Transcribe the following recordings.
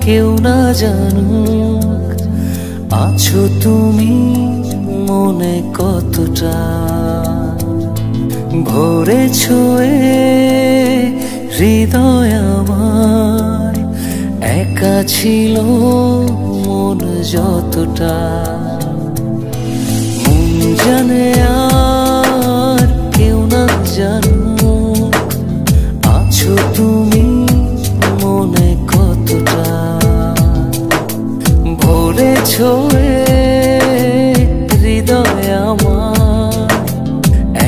কেউ না জানুক আছো তুমি মনে কতটা ভরেছো হৃদয় আমার একা ছিল মন যতটা মন জানে আর কেউ না জানুক আছো তুমি মনে কতটা ভরেছো হৃদয় আমার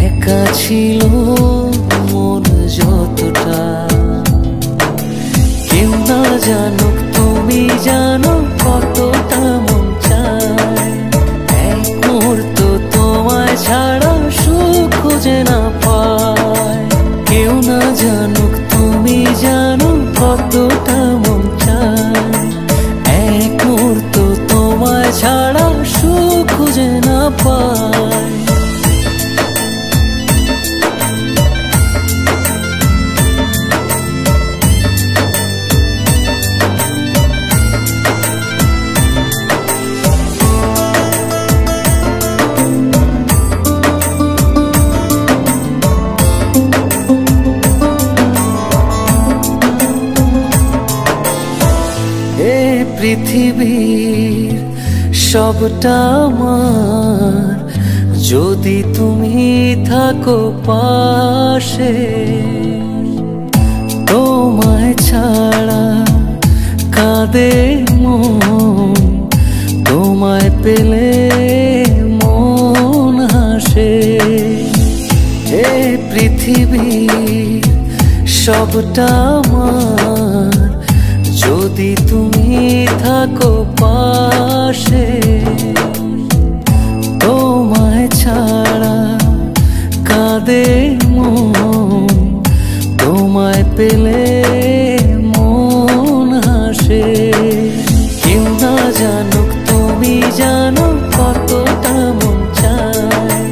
একা ছিল মন যতটা কেউ না জানুক তুমি জানো কতটা মন চায় এক মুহূর্ত তোমায় ছাড়া সুখ খুঁজে না পায় কেউ না জানুক তুমি জানো কতটা মন চায় এক মুহূর্ত তোমায় ছাড়া সুখ খুঁজে না পায় পৃথিবীর সবটা আমার যদি তুমি থাকো পাশে তোমায় ছাড়া কাঁদে মন তোমায় পেলে মন হাসে এই পৃথিবীর সবটা আমার যদি তুমি থাকো পাশে তোমায় ছাড়া কাঁদে মন তোমায় পেলে মন হাসে কেউ না জানুক তুমি জানো কতটা মন চায়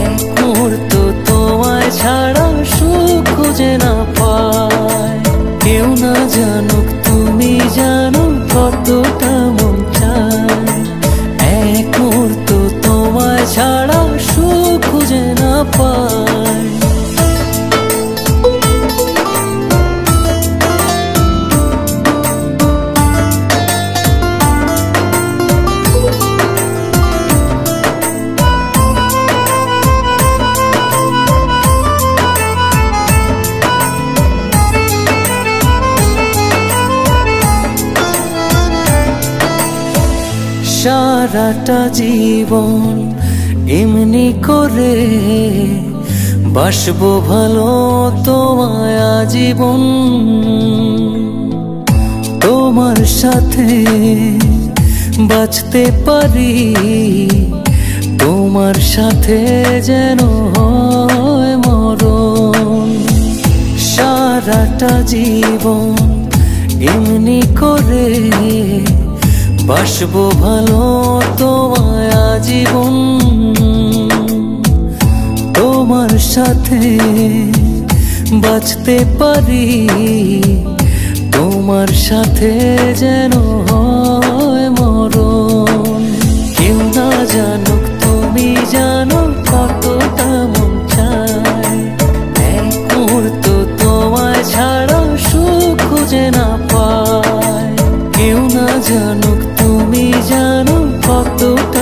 এক মুহূর্ত তোমায় ছাড়া সুখ খুঁজে না পায় কেউ না জানুক তুমি জানো কতটা মন চায় এক মুহূর্ত তোমায় ছাড়া সুখ খুঁজে না পায় সারাটা জীবন এমনি করে বাসবো ভালো তোমায় আজীবন তোমার সাথে বাঁচতে পারি তোমার সাথে যেন হয় মরণ সারাটা জীবন এমনি করে বাসবো ভালো তোমায় আজীবন তোমার সাথে বাঁচতে পারি তোমার সাথে যেন হয় মরণ কেউ না জানুক তুমি জানো কতটা মন চায় এক মুহূর্ত তোমায় ছাড়া সুখ খুঁজে না পায় কেউ না জানুক তুমি জানো কতটা